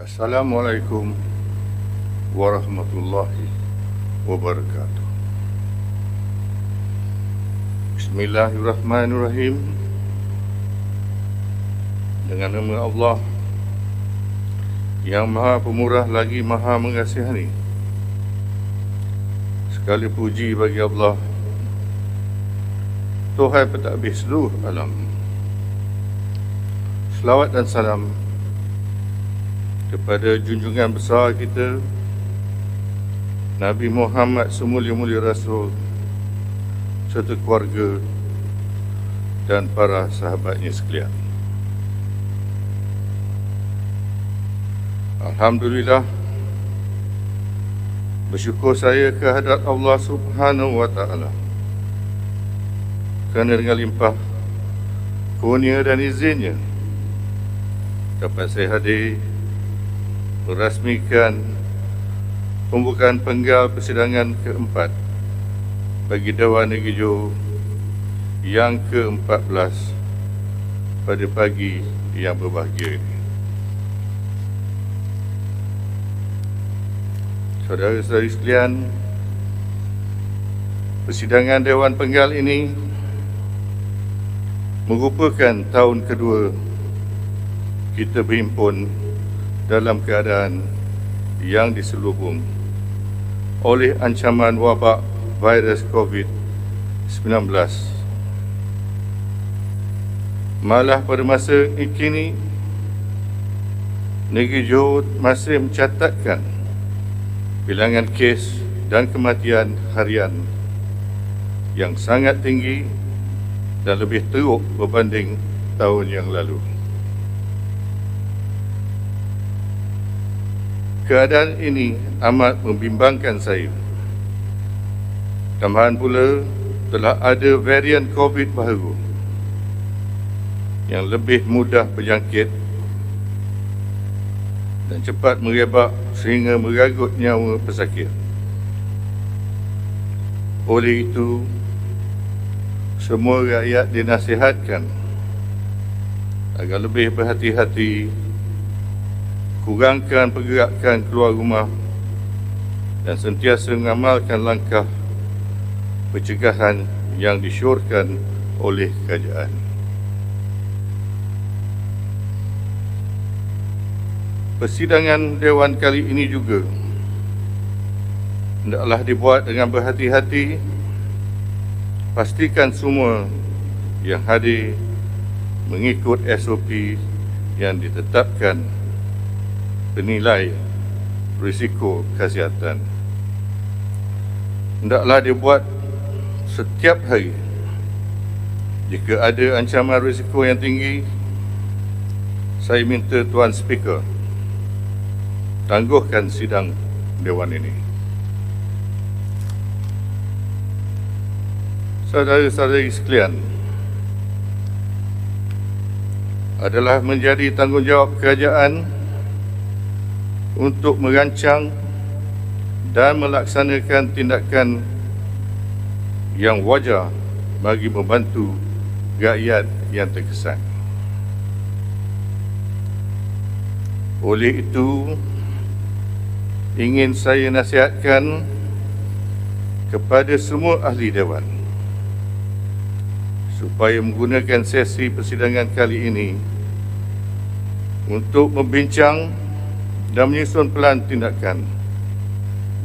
Assalamualaikum warahmatullahi wabarakatuh. Bismillahirrahmanirrahim. Dengan nama Allah yang Maha Pemurah lagi Maha Mengasihani. Segala puji bagi Allah, Tuhan pentadbir seluruh alam. Selawat dan salam kepada junjungan besar kita Nabi Muhammad semulia-mulia Rasul serta keluarga dan para sahabatnya sekalian. Alhamdulillah, bersyukur saya kehadrat Allah Subhanahu wa Ta'ala kerana dengan limpah kurnia dan izinnya dapat saya hadir merasmikan pembukaan penggal persidangan keempat bagi Dewan Negeri Johor yang ke-14 pada pagi yang berbahagia ini. Saudara-saudari sekalian, persidangan Dewan Penggal ini merupakan tahun kedua kita berhimpun dalam keadaan yang diselubung oleh ancaman wabak virus COVID-19. Malah pada masa kini, Negeri Johor masih mencatatkan bilangan kes dan kematian harian yang sangat tinggi dan lebih teruk berbanding tahun yang lalu. Keadaan ini amat membimbangkan saya. Tambahan pula telah ada varian COVID baru yang lebih mudah berjangkit dan cepat merebak sehingga meragut nyawa pesakit. Oleh itu, semua rakyat dinasihatkan agar lebih berhati-hati, kurangkan pergerakan keluar rumah dan sentiasa mengamalkan langkah pencegahan yang disyorkan oleh kerajaan. Persidangan Dewan kali ini juga hendaklah dibuat dengan berhati-hati. Pastikan semua yang hadir mengikut SOP yang ditetapkan penilai risiko kesihatan. Hendaklah dibuat setiap hari. Jika ada ancaman risiko yang tinggi, saya minta Tuan Speaker tangguhkan sidang Dewan ini. Saudara-saudari sekalian, adalah menjadi tanggungjawab kerajaan untuk merancang dan melaksanakan tindakan yang wajar bagi membantu rakyat yang terkesan. Oleh itu, ingin saya nasihatkan kepada semua ahli Dewan supaya menggunakan sesi persidangan kali ini untuk membincang dan menyusun pelan tindakan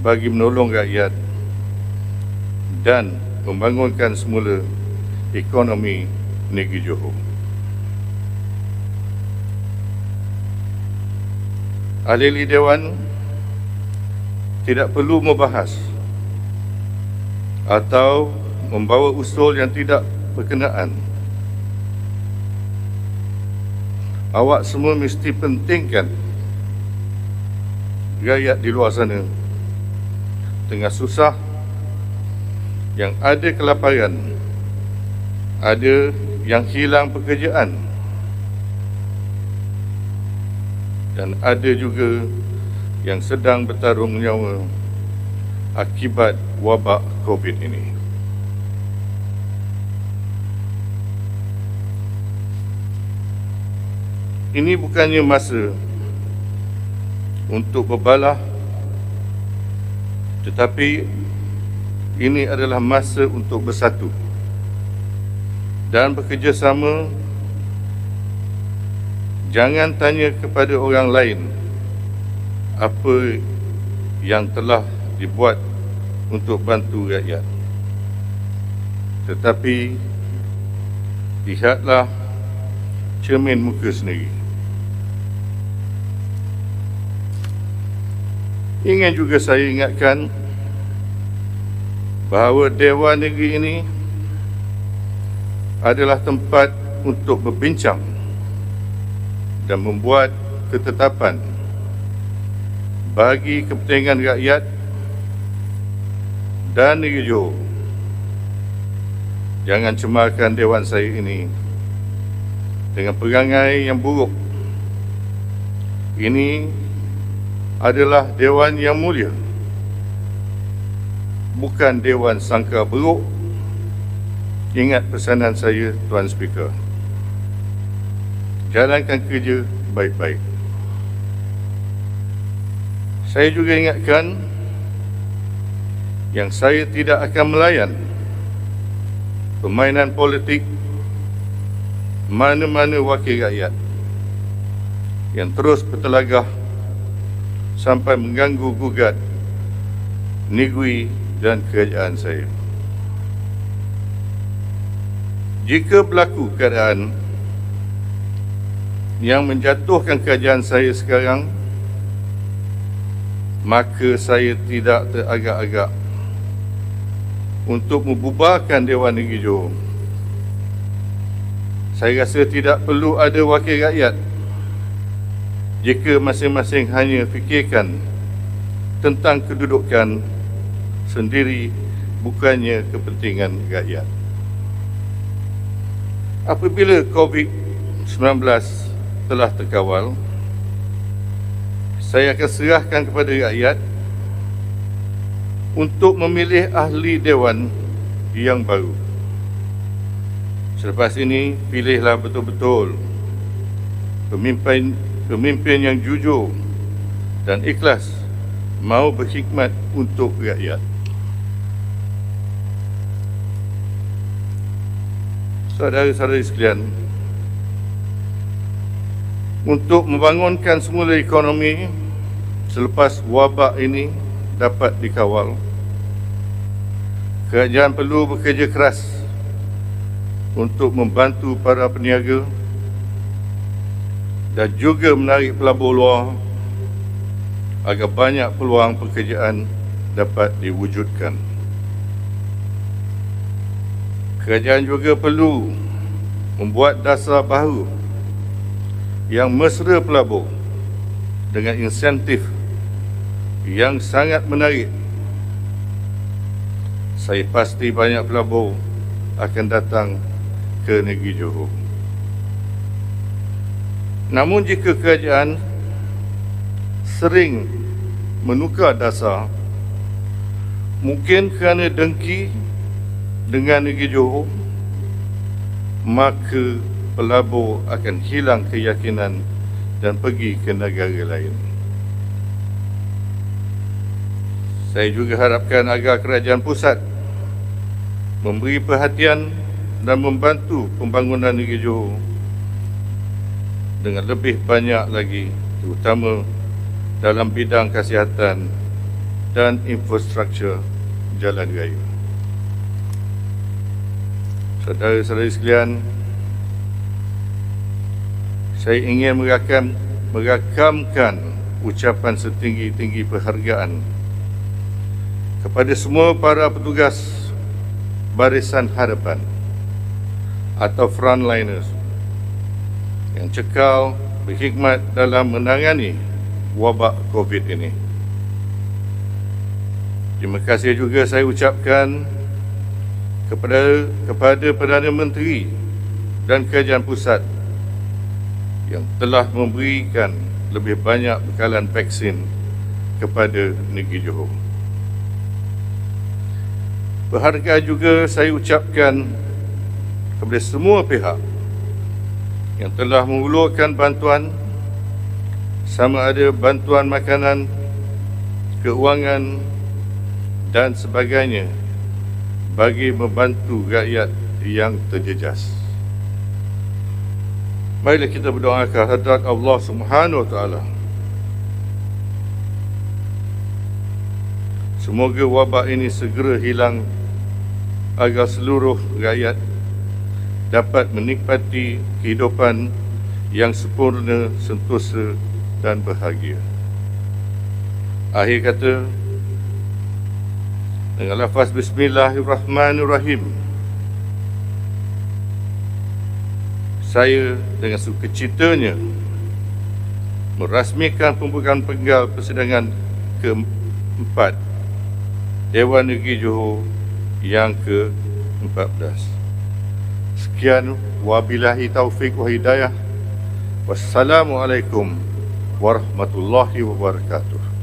bagi menolong rakyat dan membangunkan semula ekonomi Negeri Johor. Ahli Dewan tidak perlu membahas atau membawa usul yang tidak berkenaan. Awak semua mesti pentingkan rakyat di luar sana tengah susah, yang ada kelaparan, ada yang hilang pekerjaan, dan ada juga yang sedang bertarung nyawa akibat wabak COVID ini. Ini bukannya masa untuk berbalah, tetapi ini adalah masa untuk bersatu dan bekerjasama. Jangan tanya kepada orang lain apa yang telah dibuat untuk bantu rakyat, tetapi lihatlah cermin muka sendiri. Ingin juga saya ingatkan bahawa Dewan Negeri ini adalah tempat untuk berbincang dan membuat ketetapan bagi kepentingan rakyat dan negeri Johor. Jangan cemarkan Dewan saya ini dengan perangai yang buruk. Ini adalah Dewan yang mulia, bukan Dewan sangka buruk. Ingat pesanan saya, Tuan Speaker. Jalankan kerja baik-baik. Saya juga ingatkan yang saya tidak akan melayan permainan politik mana-mana wakil rakyat yang terus bertelagah sampai mengganggu gugat negeri dan kerajaan saya. Jika berlaku keadaan yang menjatuhkan kerajaan saya sekarang, maka saya tidak teragak-agak untuk membubarkan Dewan Negeri Johor. Saya rasa tidak perlu ada wakil rakyat jika masing-masing hanya fikirkan tentang kedudukan sendiri, bukannya kepentingan rakyat. Apabila COVID-19 telah terkawal, saya akan serahkan kepada rakyat untuk memilih ahli Dewan yang baru. Selepas ini, pilihlah betul-betul pemimpin yang jujur dan ikhlas mahu berkhidmat untuk rakyat. Saudara-saudari sekalian, untuk membangunkan semula ekonomi selepas wabak ini dapat dikawal, kerajaan perlu bekerja keras untuk membantu para peniaga dan juga menarik pelabur luar agar banyak peluang pekerjaan dapat diwujudkan. Kerajaan juga perlu membuat dasar baru yang mesra pelabur dengan insentif yang sangat menarik. Saya pasti banyak pelabur akan datang ke negeri Johor. Namun jika kerajaan sering menukar dasar, mungkin kerana dengki dengan negeri Johor, maka pelabur akan hilang keyakinan dan pergi ke negara lain. Saya juga harapkan agar kerajaan pusat memberi perhatian dan membantu pembangunan negeri Johor dengan lebih banyak lagi, terutama dalam bidang kesihatan dan infrastruktur jalan raya. Saudara-saudari sekalian, saya ingin merakamkan ucapan setinggi-tinggi penghargaan kepada semua para petugas barisan hadapan atau frontliners yang cekal berkhidmat dalam menangani wabak COVID ini. Terima kasih juga saya ucapkan kepada Perdana Menteri dan Kerajaan Pusat yang telah memberikan lebih banyak bekalan vaksin kepada negeri Johor. Berharga juga saya ucapkan kepada semua pihak yang telah mengulurkan bantuan sama ada bantuan makanan, keuangan dan sebagainya bagi membantu rakyat yang terjejas. Marilah kita berdoa kehadrat Allah Subhanahu Wa Taala. Semoga wabak ini segera hilang agar seluruh rakyat dapat menikmati kehidupan yang sempurna, sentosa dan bahagia. Akhir kata, dengan lafaz Bismillahirrahmanirrahim, saya dengan sukacitanya merasmikan pembukaan penggal persidangan keempat Dewan Negeri Johor yang ke-14. Sekian, wabillahi taufik wa hidayah. Wassalamualaikum warahmatullahi wabarakatuh.